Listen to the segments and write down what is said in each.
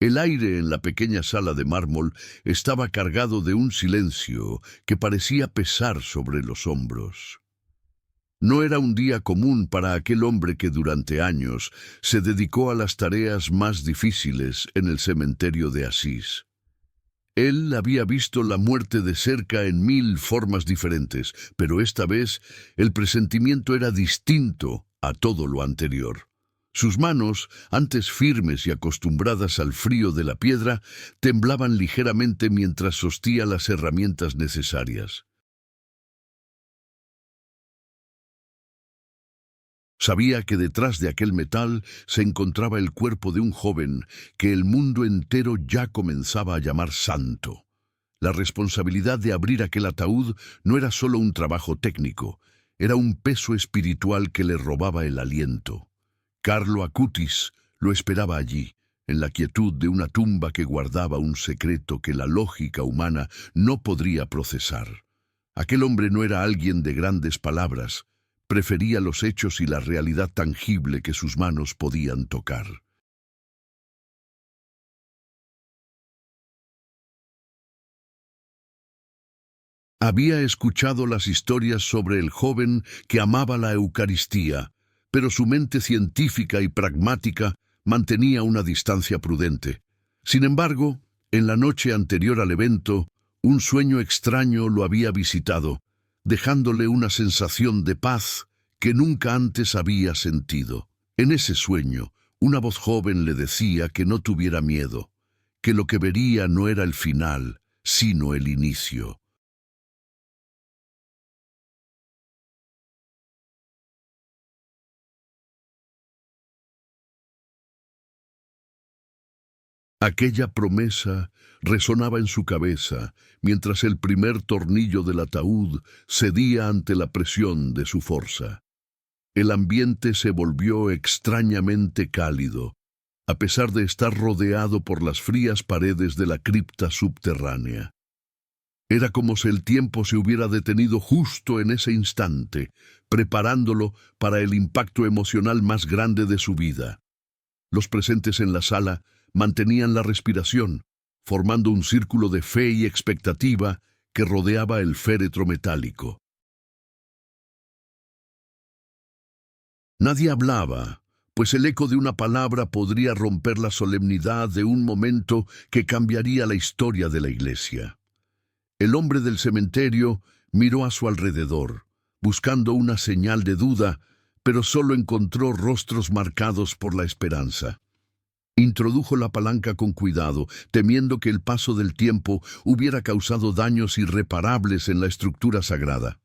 El aire en la pequeña sala de mármol estaba cargado de un silencio que parecía pesar sobre los hombros. No era un día común para aquel hombre que durante años se dedicó a las tareas más difíciles en el cementerio de Asís. Él había visto la muerte de cerca en 1000 formas diferentes, pero esta vez el presentimiento era distinto a todo lo anterior. Sus manos, antes firmes y acostumbradas al frío de la piedra, temblaban ligeramente mientras sostía las herramientas necesarias. Sabía que detrás de aquel metal se encontraba el cuerpo de un joven que el mundo entero ya comenzaba a llamar santo. La responsabilidad de abrir aquel ataúd no era solo un trabajo técnico, era un peso espiritual que le robaba el aliento. Carlo Acutis lo esperaba allí, en la quietud de una tumba que guardaba un secreto que la lógica humana no podría procesar. Aquel hombre no era alguien de grandes palabras, prefería los hechos y la realidad tangible que sus manos podían tocar. Había escuchado las historias sobre el joven que amaba la Eucaristía, pero su mente científica y pragmática mantenía una distancia prudente. Sin embargo, en la noche anterior al evento, un sueño extraño lo había visitado, dejándole una sensación de paz que nunca antes había sentido. En ese sueño, una voz joven le decía que no tuviera miedo, que lo que vería no era el final, sino el inicio. Aquella promesa resonaba en su cabeza mientras el primer tornillo del ataúd cedía ante la presión de su fuerza. El ambiente se volvió extrañamente cálido, a pesar de estar rodeado por las frías paredes de la cripta subterránea. Era como si el tiempo se hubiera detenido justo en ese instante, preparándolo para el impacto emocional más grande de su vida. Los presentes en la sala mantenían la respiración, formando un círculo de fe y expectativa que rodeaba el féretro metálico. Nadie hablaba, pues el eco de una palabra podría romper la solemnidad de un momento que cambiaría la historia de la iglesia. El hombre del cementerio miró a su alrededor, buscando una señal de duda, pero solo encontró rostros marcados por la esperanza. Introdujo la palanca con cuidado, temiendo que el paso del tiempo hubiera causado daños irreparables en la estructura sagrada.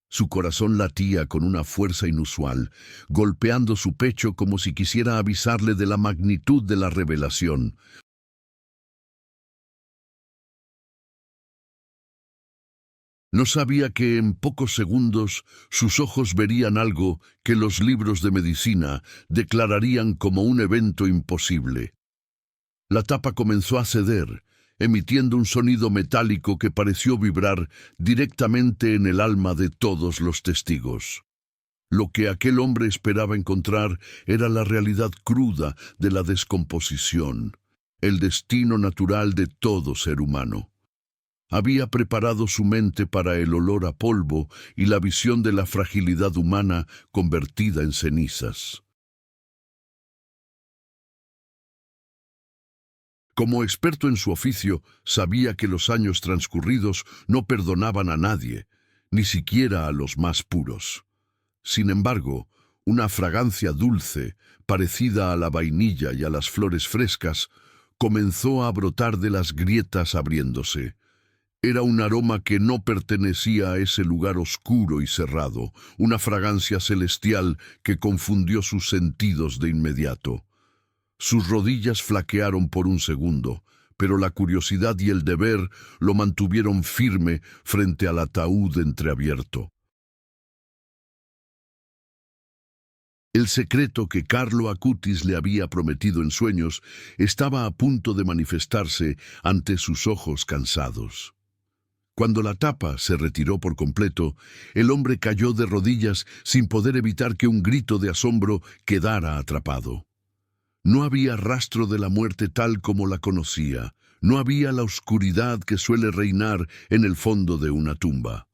Su corazón latía con una fuerza inusual, golpeando su pecho como si quisiera avisarle de la magnitud de la revelación. No sabía que en pocos segundos sus ojos verían algo que los libros de medicina declararían como un evento imposible. La tapa comenzó a ceder, emitiendo un sonido metálico que pareció vibrar directamente en el alma de todos los testigos. Lo que aquel hombre esperaba encontrar era la realidad cruda de la descomposición, el destino natural de todo ser humano. Había preparado su mente para el olor a polvo y la visión de la fragilidad humana convertida en cenizas. Como experto en su oficio, sabía que los años transcurridos no perdonaban a nadie, ni siquiera a los más puros. Sin embargo, una fragancia dulce, parecida a la vainilla y a las flores frescas, comenzó a brotar de las grietas abriéndose. Era un aroma que no pertenecía a ese lugar oscuro y cerrado, una fragancia celestial que confundió sus sentidos de inmediato. Sus rodillas flaquearon por un segundo, pero la curiosidad y el deber lo mantuvieron firme frente al ataúd entreabierto. El secreto que Carlo Acutis le había prometido en sueños estaba a punto de manifestarse ante sus ojos cansados. Cuando la tapa se retiró por completo, el hombre cayó de rodillas sin poder evitar que un grito de asombro quedara atrapado. No había rastro de la muerte tal como la conocía. No había la oscuridad que suele reinar en el fondo de una tumba.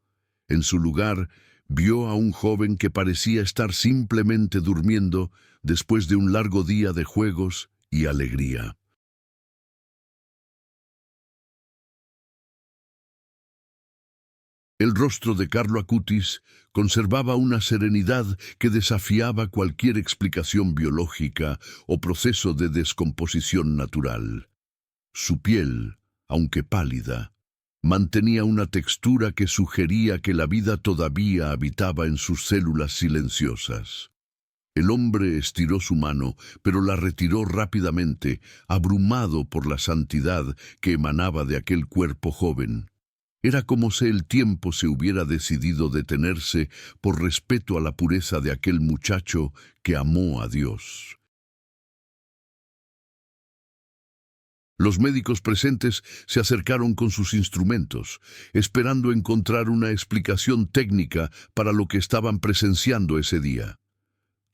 En su lugar, vio a un joven que parecía estar simplemente durmiendo después de un largo día de juegos y alegría. El rostro de Carlo Acutis conservaba una serenidad que desafiaba cualquier explicación biológica o proceso de descomposición natural. Su piel, aunque pálida, mantenía una textura que sugería que la vida todavía habitaba en sus células silenciosas. El hombre estiró su mano, pero la retiró rápidamente, abrumado por la santidad que emanaba de aquel cuerpo joven. Era como si el tiempo se hubiera decidido detenerse por respeto a la pureza de aquel muchacho que amó a Dios. Los médicos presentes se acercaron con sus instrumentos, esperando encontrar una explicación técnica para lo que estaban presenciando ese día.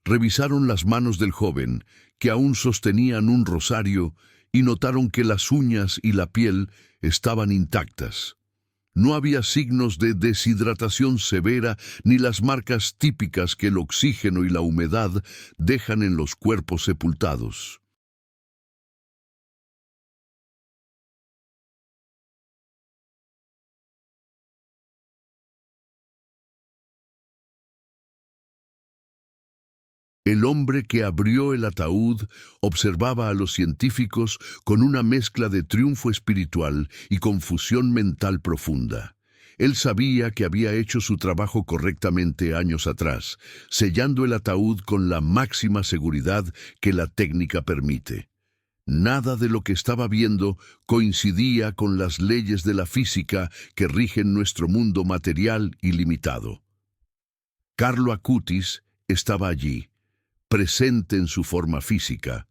Revisaron las manos del joven, que aún sostenían un rosario, y notaron que las uñas y la piel estaban intactas. No había signos de deshidratación severa ni las marcas típicas que el oxígeno y la humedad dejan en los cuerpos sepultados. El hombre que abrió el ataúd observaba a los científicos con una mezcla de triunfo espiritual y confusión mental profunda. Él sabía que había hecho su trabajo correctamente años atrás, sellando el ataúd con la máxima seguridad que la técnica permite. Nada de lo que estaba viendo coincidía con las leyes de la física que rigen nuestro mundo material y limitado. Carlo Acutis estaba allí, presente en su forma física,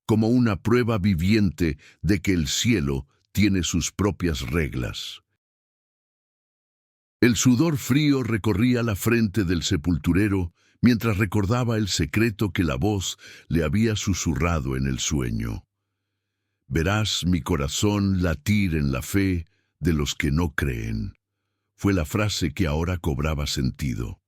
como una prueba viviente de que el cielo tiene sus propias reglas. El sudor frío recorría la frente del sepulturero mientras recordaba el secreto que la voz le había susurrado en el sueño. Verás mi corazón latir en la fe de los que no creen. Fue la frase que ahora cobraba sentido.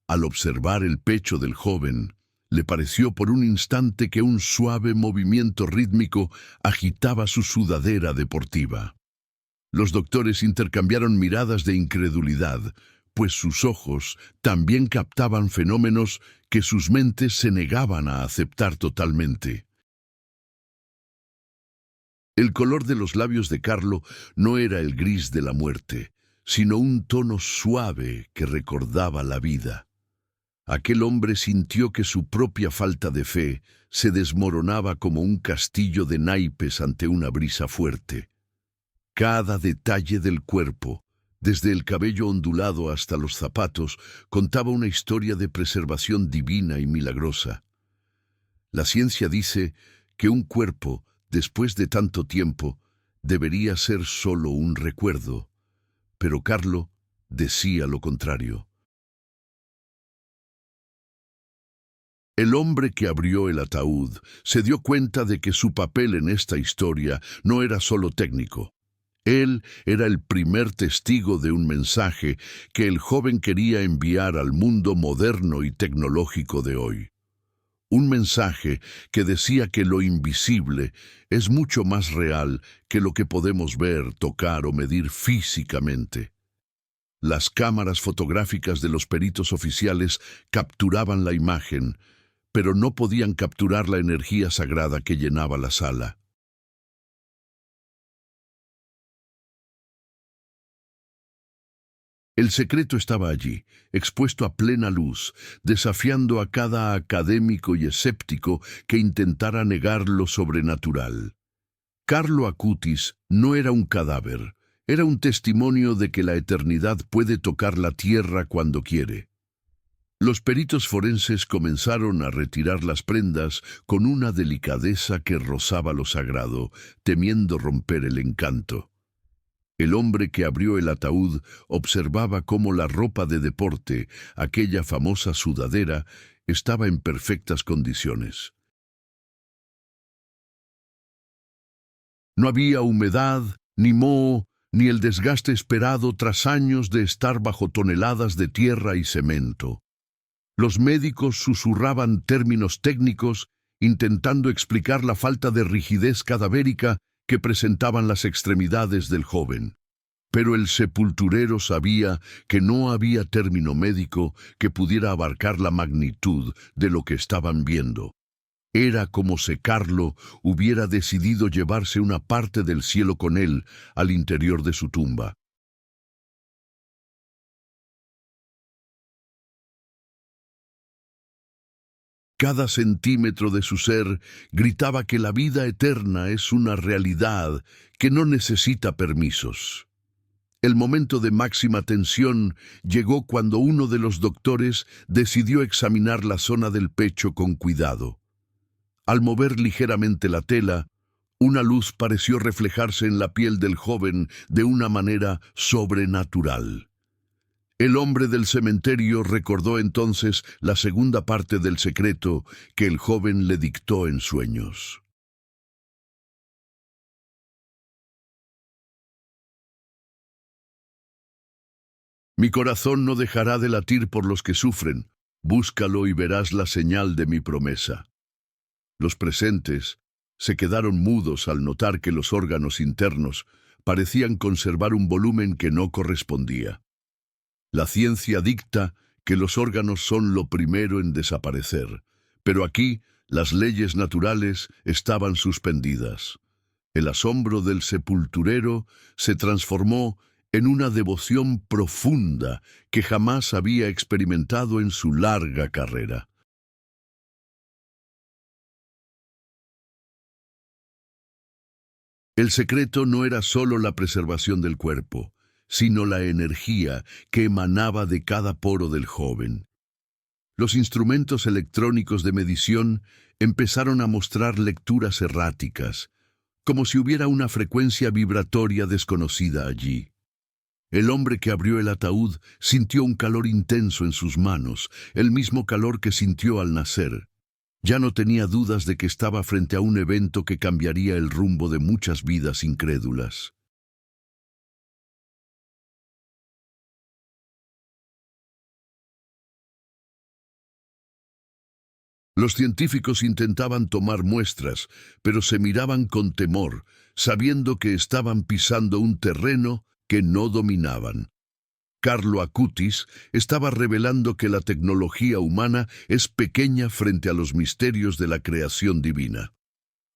Al observar el pecho del joven, le pareció por un instante que un suave movimiento rítmico agitaba su sudadera deportiva. Los doctores intercambiaron miradas de incredulidad, pues sus ojos también captaban fenómenos que sus mentes se negaban a aceptar totalmente. El color de los labios de Carlo no era el gris de la muerte, sino un tono suave que recordaba la vida. Aquel hombre sintió que su propia falta de fe se desmoronaba como un castillo de naipes ante una brisa fuerte. Cada detalle del cuerpo, desde el cabello ondulado hasta los zapatos, contaba una historia de preservación divina y milagrosa. La ciencia dice que un cuerpo, después de tanto tiempo, debería ser solo un recuerdo, pero Carlo decía lo contrario. El hombre que abrió el ataúd se dio cuenta de que su papel en esta historia no era solo técnico. Él era el primer testigo de un mensaje que el joven quería enviar al mundo moderno y tecnológico de hoy. Un mensaje que decía que lo invisible es mucho más real que lo que podemos ver, tocar o medir físicamente. Las cámaras fotográficas de los peritos oficiales capturaban la imagen, pero no podían capturar la energía sagrada que llenaba la sala. El secreto estaba allí, expuesto a plena luz, desafiando a cada académico y escéptico que intentara negar lo sobrenatural. Carlo Acutis no era un cadáver, era un testimonio de que la eternidad puede tocar la tierra cuando quiere. Los peritos forenses comenzaron a retirar las prendas con una delicadeza que rozaba lo sagrado, temiendo romper el encanto. El hombre que abrió el ataúd observaba cómo la ropa de deporte, aquella famosa sudadera, estaba en perfectas condiciones. No había humedad, ni moho, ni el desgaste esperado tras años de estar bajo toneladas de tierra y cemento. Los médicos susurraban términos técnicos, intentando explicar la falta de rigidez cadavérica que presentaban las extremidades del joven. Pero el sepulturero sabía que no había término médico que pudiera abarcar la magnitud de lo que estaban viendo. Era como si Carlo hubiera decidido llevarse una parte del cielo con él al interior de su tumba. Cada centímetro de su ser gritaba que la vida eterna es una realidad que no necesita permisos. El momento de máxima tensión llegó cuando uno de los doctores decidió examinar la zona del pecho con cuidado. Al mover ligeramente la tela, una luz pareció reflejarse en la piel del joven de una manera sobrenatural. El hombre del cementerio recordó entonces la segunda parte del secreto que el joven le dictó en sueños. Mi corazón no dejará de latir por los que sufren. Búscalo y verás la señal de mi promesa. Los presentes se quedaron mudos al notar que los órganos internos parecían conservar un volumen que no correspondía. La ciencia dicta que los órganos son lo primero en desaparecer, pero aquí las leyes naturales estaban suspendidas. El asombro del sepulturero se transformó en una devoción profunda que jamás había experimentado en su larga carrera. El secreto no era solo la preservación del cuerpo, sino la energía que emanaba de cada poro del joven. Los instrumentos electrónicos de medición empezaron a mostrar lecturas erráticas, como si hubiera una frecuencia vibratoria desconocida allí. El hombre que abrió el ataúd sintió un calor intenso en sus manos, el mismo calor que sintió al nacer. Ya no tenía dudas de que estaba frente a un evento que cambiaría el rumbo de muchas vidas incrédulas. Los científicos intentaban tomar muestras, pero se miraban con temor, sabiendo que estaban pisando un terreno que no dominaban. Carlo Acutis estaba revelando que la tecnología humana es pequeña frente a los misterios de la creación divina.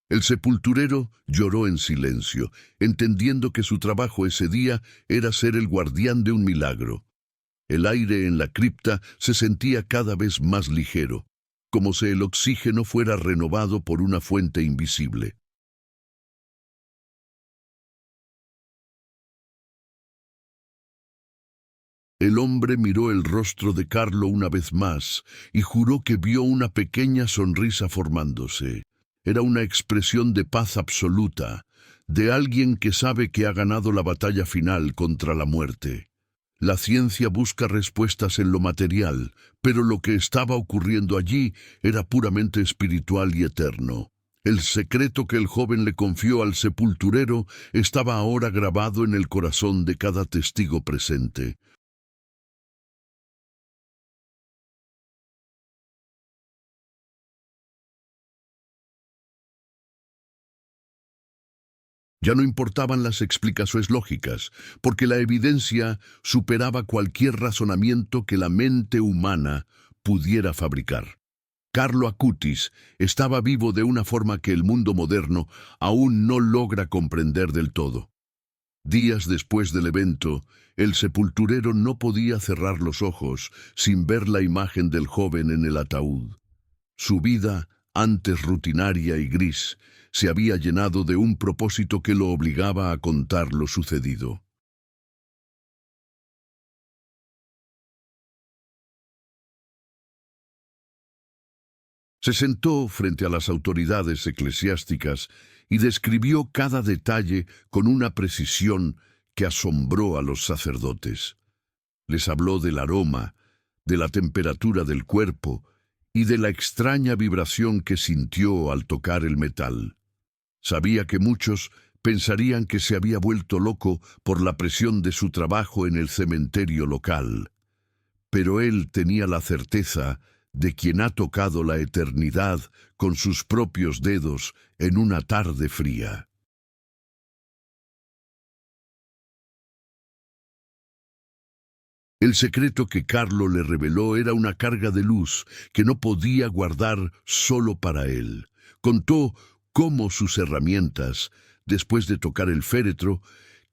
El sepulturero lloró en silencio, entendiendo que su trabajo ese día era ser el guardián de un milagro. El aire en la cripta se sentía cada vez más ligero, como si el oxígeno fuera renovado por una fuente invisible. El hombre miró el rostro de Carlo una vez más y juró que vio una pequeña sonrisa formándose. Era una expresión de paz absoluta, de alguien que sabe que ha ganado la batalla final contra la muerte. La ciencia busca respuestas en lo material, pero lo que estaba ocurriendo allí era puramente espiritual y eterno. El secreto que el joven le confió al sepulturero estaba ahora grabado en el corazón de cada testigo presente. Ya no importaban las explicaciones lógicas, porque la evidencia superaba cualquier razonamiento que la mente humana pudiera fabricar. Carlo Acutis estaba vivo de una forma que el mundo moderno aún no logra comprender del todo. Días después del evento, el sepulturero no podía cerrar los ojos sin ver la imagen del joven en el ataúd. Su vida, antes rutinaria y gris, se había llenado de un propósito que lo obligaba a contar lo sucedido. Se sentó frente a las autoridades eclesiásticas y describió cada detalle con una precisión que asombró a los sacerdotes. Les habló del aroma, de la temperatura del cuerpo y de la extraña vibración que sintió al tocar el metal. Sabía que muchos pensarían que se había vuelto loco por la presión de su trabajo en el cementerio local. Pero él tenía la certeza de quien ha tocado la eternidad con sus propios dedos en una tarde fría. El secreto que Carlo le reveló era una carga de luz que no podía guardar solo para él. Contó cómo sus herramientas, después de tocar el féretro,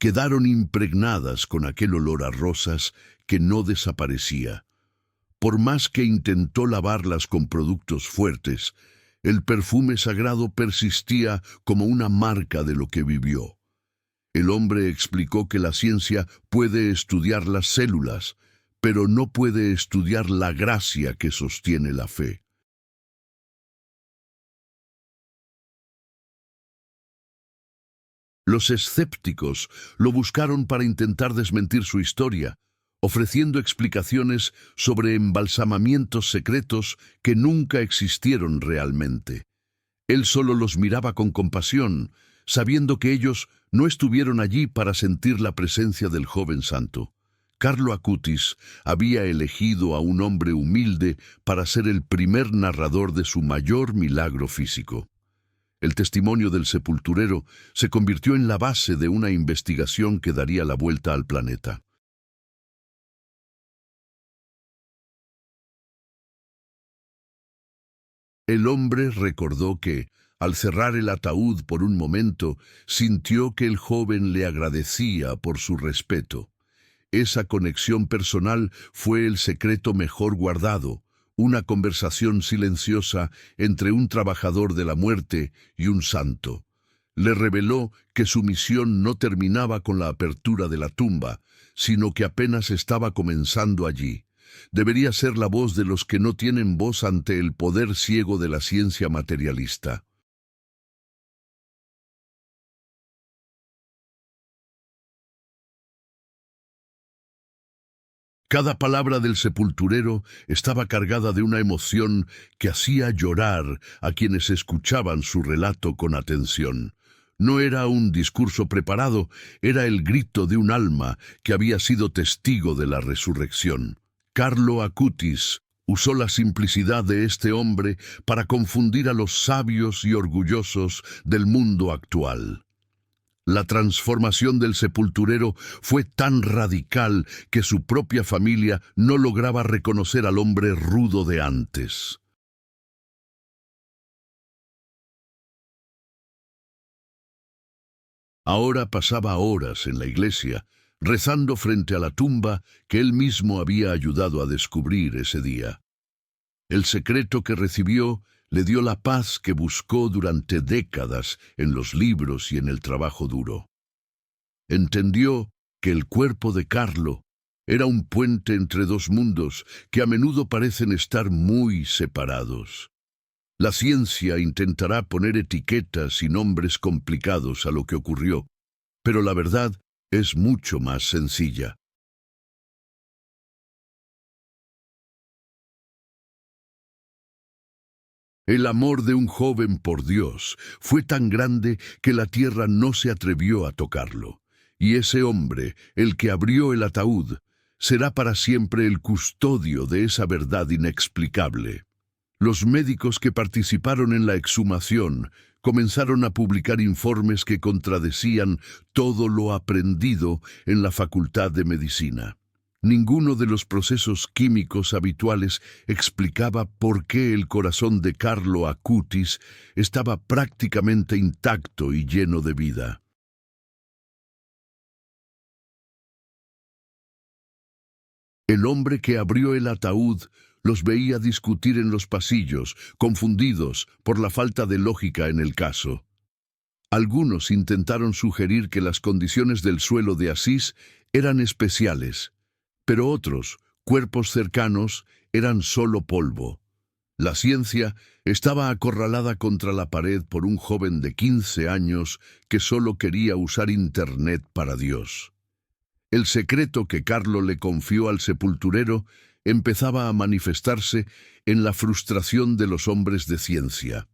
quedaron impregnadas con aquel olor a rosas que no desaparecía. Por más que intentó lavarlas con productos fuertes, el perfume sagrado persistía como una marca de lo que vivió. El hombre explicó que la ciencia puede estudiar las células, pero no puede estudiar la gracia que sostiene la fe. Los escépticos lo buscaron para intentar desmentir su historia, ofreciendo explicaciones sobre embalsamamientos secretos que nunca existieron realmente. Él solo los miraba con compasión, sabiendo que ellos no estuvieron allí para sentir la presencia del joven santo. Carlo Acutis había elegido a un hombre humilde para ser el primer narrador de su mayor milagro físico. El testimonio del sepulturero se convirtió en la base de una investigación que daría la vuelta al planeta. El hombre recordó que, al cerrar el ataúd por un momento, sintió que el joven le agradecía por su respeto. Esa conexión personal fue el secreto mejor guardado, una conversación silenciosa entre un trabajador de la muerte y un santo. Le reveló que su misión no terminaba con la apertura de la tumba, sino que apenas estaba comenzando allí. Debería ser la voz de los que no tienen voz ante el poder ciego de la ciencia materialista. Cada palabra del sepulturero estaba cargada de una emoción que hacía llorar a quienes escuchaban su relato con atención. No era un discurso preparado, era el grito de un alma que había sido testigo de la resurrección. Carlo Acutis usó la simplicidad de este hombre para confundir a los sabios y orgullosos del mundo actual. La transformación del sepulturero fue tan radical que su propia familia no lograba reconocer al hombre rudo de antes. Ahora pasaba horas en la iglesia, rezando frente a la tumba que él mismo había ayudado a descubrir ese día. El secreto que recibió le dio la paz que buscó durante décadas en los libros y en el trabajo duro. Entendió que el cuerpo de Carlo era un puente entre dos mundos que a menudo parecen estar muy separados. La ciencia intentará poner etiquetas y nombres complicados a lo que ocurrió, pero la verdad es mucho más sencilla. El amor de un joven por Dios fue tan grande que la tierra no se atrevió a tocarlo. Y ese hombre, el que abrió el ataúd, será para siempre el custodio de esa verdad inexplicable. Los médicos que participaron en la exhumación comenzaron a publicar informes que contradecían todo lo aprendido en la Facultad de Medicina. Ninguno de los procesos químicos habituales explicaba por qué el corazón de Carlo Acutis estaba prácticamente intacto y lleno de vida. El hombre que abrió el ataúd los veía discutir en los pasillos, confundidos por la falta de lógica en el caso. Algunos intentaron sugerir que las condiciones del suelo de Asís eran especiales, pero otros, cuerpos cercanos, eran solo polvo. La ciencia estaba acorralada contra la pared por un joven de 15 años que solo quería usar Internet para Dios. El secreto que Carlo le confió al sepulturero empezaba a manifestarse en la frustración de los hombres de ciencia.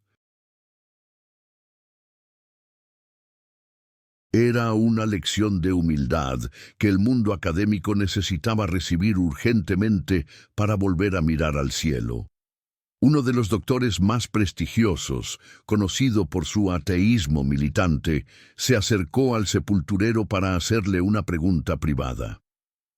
Era una lección de humildad que el mundo académico necesitaba recibir urgentemente para volver a mirar al cielo. Uno de los doctores más prestigiosos, conocido por su ateísmo militante, se acercó al sepulturero para hacerle una pregunta privada.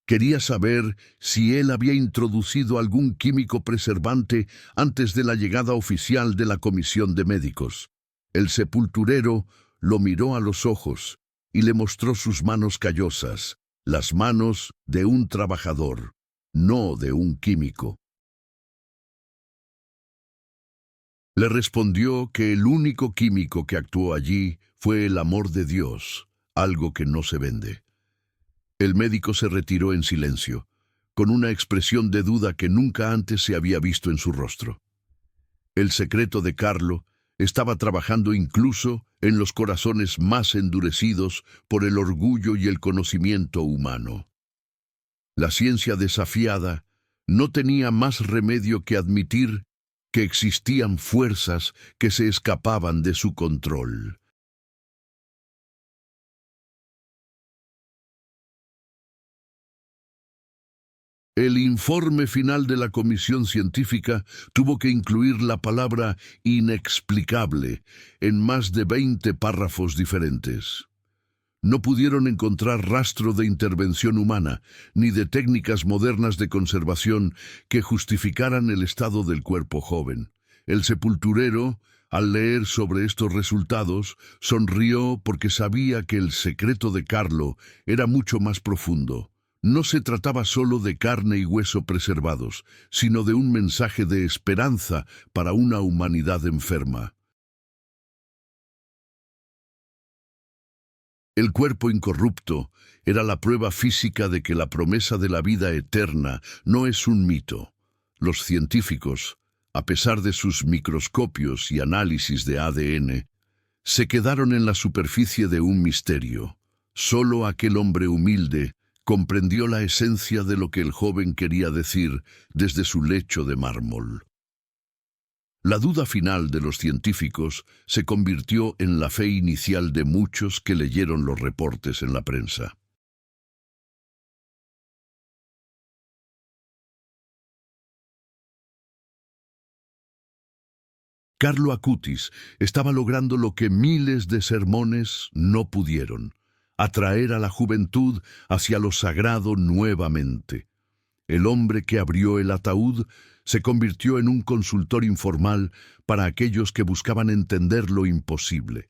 Quería saber si él había introducido algún químico preservante antes de la llegada oficial de la comisión de médicos. El sepulturero lo miró a los ojos y le mostró sus manos callosas, las manos de un trabajador, no de un químico. Le respondió que el único químico que actuó allí fue el amor de Dios, algo que no se vende. El médico se retiró en silencio, con una expresión de duda que nunca antes se había visto en su rostro. El secreto de Carlo estaba trabajando incluso en los corazones más endurecidos por el orgullo y el conocimiento humano. La ciencia desafiada no tenía más remedio que admitir que existían fuerzas que se escapaban de su control. El informe final de la comisión científica tuvo que incluir la palabra inexplicable en más de 20 párrafos diferentes. No pudieron encontrar rastro de intervención humana, ni de técnicas modernas de conservación que justificaran el estado del cuerpo joven. El sepulturero, al leer sobre estos resultados, sonrió porque sabía que el secreto de Carlo era mucho más profundo. No se trataba solo de carne y hueso preservados, sino de un mensaje de esperanza para una humanidad enferma. El cuerpo incorrupto era la prueba física de que la promesa de la vida eterna no es un mito. Los científicos, a pesar de sus microscopios y análisis de ADN, se quedaron en la superficie de un misterio. Solo aquel hombre humilde comprendió la esencia de lo que el joven quería decir desde su lecho de mármol. La duda final de los científicos se convirtió en la fe inicial de muchos que leyeron los reportes en la prensa. Carlo Acutis estaba logrando lo que miles de sermones no pudieron: atraer a la juventud hacia lo sagrado nuevamente. El hombre que abrió el ataúd se convirtió en un consultor informal para aquellos que buscaban entender lo imposible.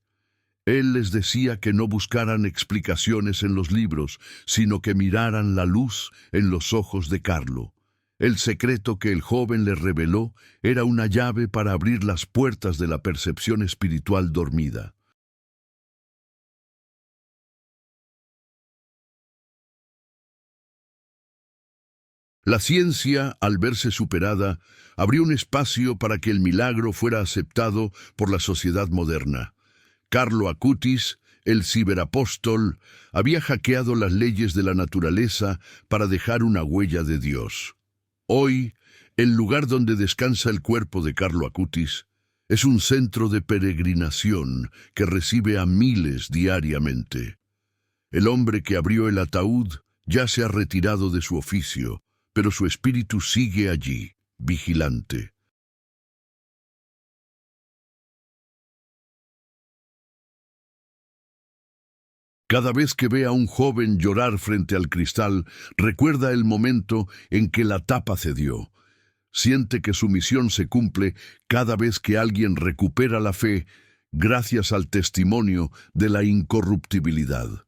Él les decía que no buscaran explicaciones en los libros, sino que miraran la luz en los ojos de Carlo. El secreto que el joven les reveló era una llave para abrir las puertas de la percepción espiritual dormida. La ciencia, al verse superada, abrió un espacio para que el milagro fuera aceptado por la sociedad moderna. Carlo Acutis, el ciberapóstol, había hackeado las leyes de la naturaleza para dejar una huella de Dios. Hoy, el lugar donde descansa el cuerpo de Carlo Acutis es un centro de peregrinación que recibe a miles diariamente. El hombre que abrió el ataúd ya se ha retirado de su oficio, pero su espíritu sigue allí, vigilante. Cada vez que ve a un joven llorar frente al cristal, recuerda el momento en que la tapa cedió. Siente que su misión se cumple cada vez que alguien recupera la fe gracias al testimonio de la incorruptibilidad.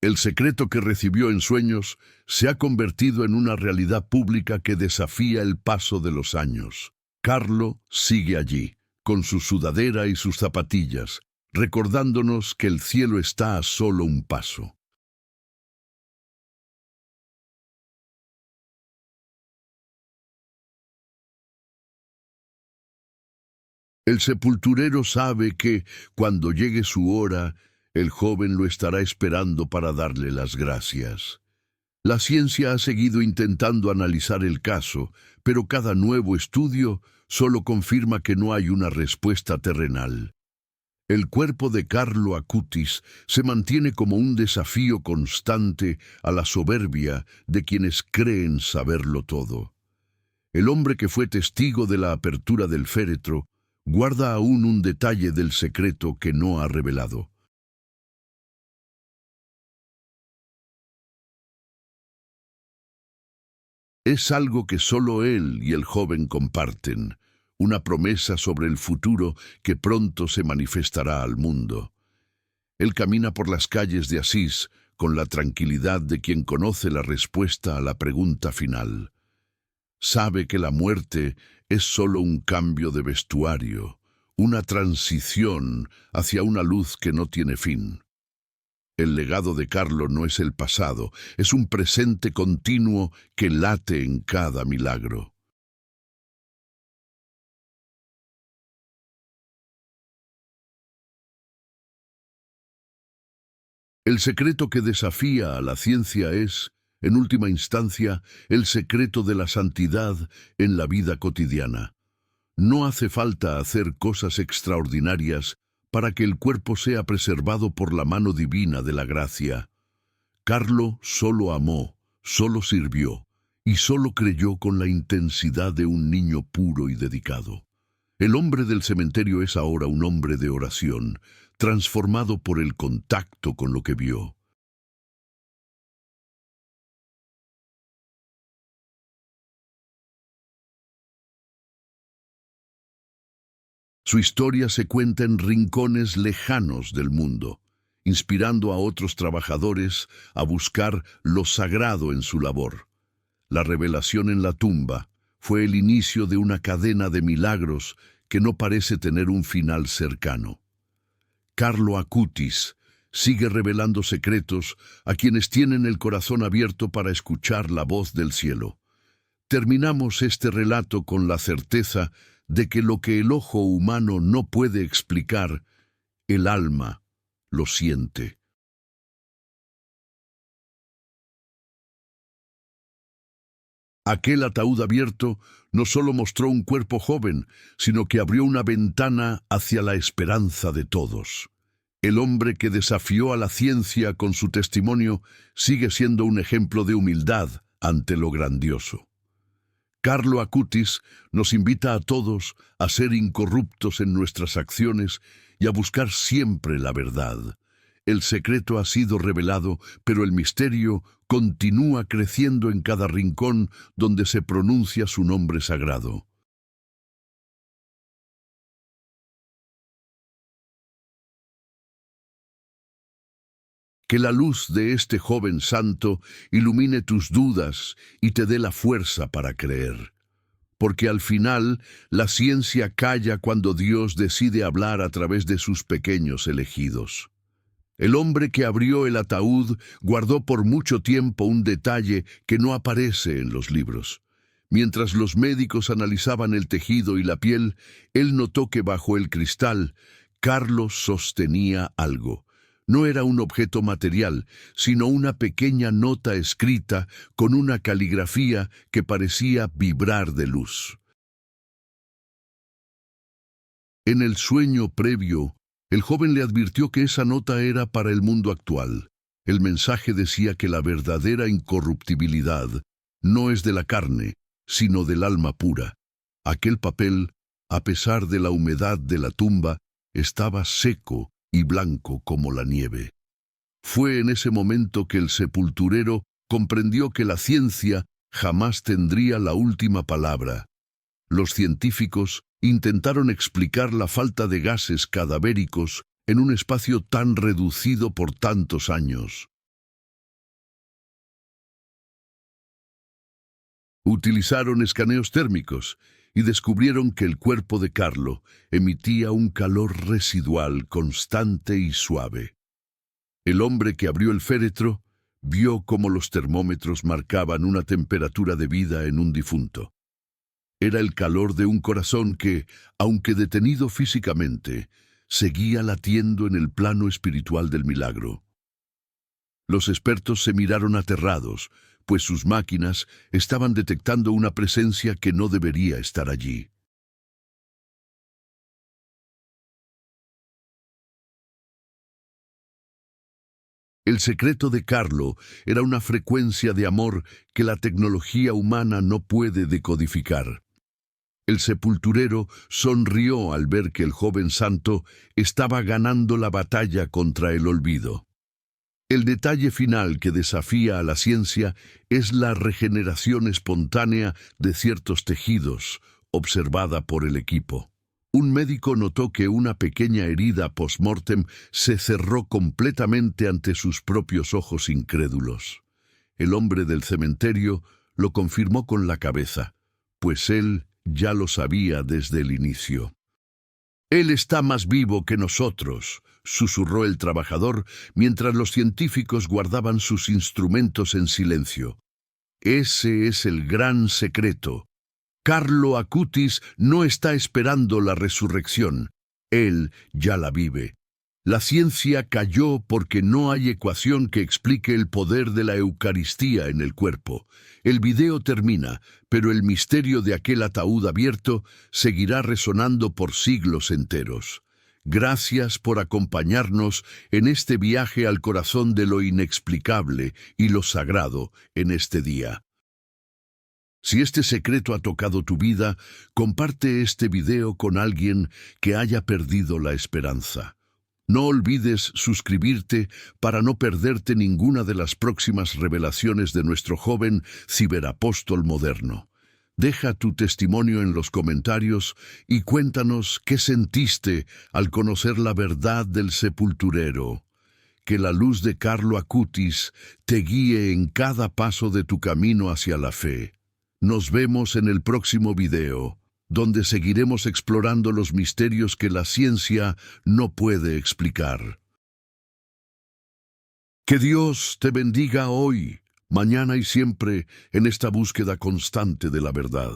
El secreto que recibió en sueños se ha convertido en una realidad pública que desafía el paso de los años. Carlo sigue allí, con su sudadera y sus zapatillas, recordándonos que el cielo está a solo un paso. El sepulturero sabe que, cuando llegue su hora, el joven lo estará esperando para darle las gracias. La ciencia ha seguido intentando analizar el caso, pero cada nuevo estudio solo confirma que no hay una respuesta terrenal. El cuerpo de Carlo Acutis se mantiene como un desafío constante a la soberbia de quienes creen saberlo todo. El hombre que fue testigo de la apertura del féretro guarda aún un detalle del secreto que no ha revelado. Es algo que solo él y el joven comparten, una promesa sobre el futuro que pronto se manifestará al mundo. Él camina por las calles de Asís con la tranquilidad de quien conoce la respuesta a la pregunta final. Sabe que la muerte es solo un cambio de vestuario, una transición hacia una luz que no tiene fin. El legado de Carlo no es el pasado, es un presente continuo que late en cada milagro. El secreto que desafía a la ciencia es, en última instancia, el secreto de la santidad en la vida cotidiana. No hace falta hacer cosas extraordinarias para que el cuerpo sea preservado por la mano divina de la gracia. Carlo solo amó, solo sirvió y solo creyó con la intensidad de un niño puro y dedicado. El hombre del cementerio es ahora un hombre de oración, transformado por el contacto con lo que vio. Su historia se cuenta en rincones lejanos del mundo, inspirando a otros trabajadores a buscar lo sagrado en su labor. La revelación en la tumba fue el inicio de una cadena de milagros que no parece tener un final cercano. Carlo Acutis sigue revelando secretos a quienes tienen el corazón abierto para escuchar la voz del cielo. Terminamos este relato con la certeza de que lo que el ojo humano no puede explicar, el alma lo siente. Aquel ataúd abierto no solo mostró un cuerpo joven, sino que abrió una ventana hacia la esperanza de todos. El hombre que desafió a la ciencia con su testimonio sigue siendo un ejemplo de humildad ante lo grandioso. Carlo Acutis nos invita a todos a ser incorruptos en nuestras acciones y a buscar siempre la verdad. El secreto ha sido revelado, pero el misterio continúa creciendo en cada rincón donde se pronuncia su nombre sagrado. Que la luz de este joven santo ilumine tus dudas y te dé la fuerza para creer. Porque al final, la ciencia calla cuando Dios decide hablar a través de sus pequeños elegidos. El hombre que abrió el ataúd guardó por mucho tiempo un detalle que no aparece en los libros. Mientras los médicos analizaban el tejido y la piel, él notó que bajo el cristal, Carlos sostenía algo. No era un objeto material, sino una pequeña nota escrita con una caligrafía que parecía vibrar de luz. En el sueño previo, el joven le advirtió que esa nota era para el mundo actual. El mensaje decía que la verdadera incorruptibilidad no es de la carne, sino del alma pura. Aquel papel, a pesar de la humedad de la tumba, estaba seco y blanco como la nieve. Fue en ese momento que el sepulturero comprendió que la ciencia jamás tendría la última palabra. Los científicos intentaron explicar la falta de gases cadavéricos en un espacio tan reducido por tantos años. Utilizaron escaneos térmicos y descubrieron que el cuerpo de Carlo emitía un calor residual constante y suave. El hombre que abrió el féretro vio cómo los termómetros marcaban una temperatura de vida en un difunto. Era el calor de un corazón que, aunque detenido físicamente, seguía latiendo en el plano espiritual del milagro. Los expertos se miraron aterrados, pues sus máquinas estaban detectando una presencia que no debería estar allí. El secreto de Carlo era una frecuencia de amor que la tecnología humana no puede decodificar. El sepulturero sonrió al ver que el joven santo estaba ganando la batalla contra el olvido. El detalle final que desafía a la ciencia es la regeneración espontánea de ciertos tejidos, observada por el equipo. Un médico notó que una pequeña herida post-mortem se cerró completamente ante sus propios ojos incrédulos. El hombre del cementerio lo confirmó con la cabeza, pues él ya lo sabía desde el inicio. «Él está más vivo que nosotros», susurró el trabajador mientras los científicos guardaban sus instrumentos en silencio. «Ese es el gran secreto. Carlo Acutis no está esperando la resurrección. Él ya la vive. La ciencia cayó porque no hay ecuación que explique el poder de la Eucaristía en el cuerpo. El video termina, pero el misterio de aquel ataúd abierto seguirá resonando por siglos enteros. Gracias por acompañarnos en este viaje al corazón de lo inexplicable y lo sagrado en este día. Si este secreto ha tocado tu vida, comparte este video con alguien que haya perdido la esperanza. No olvides suscribirte para no perderte ninguna de las próximas revelaciones de nuestro joven ciberapóstol moderno. Deja tu testimonio en los comentarios y cuéntanos qué sentiste al conocer la verdad del sepulturero. Que la luz de Carlo Acutis te guíe en cada paso de tu camino hacia la fe. Nos vemos en el próximo video, donde seguiremos explorando los misterios que la ciencia no puede explicar. Que Dios te bendiga hoy, mañana y siempre en esta búsqueda constante de la verdad.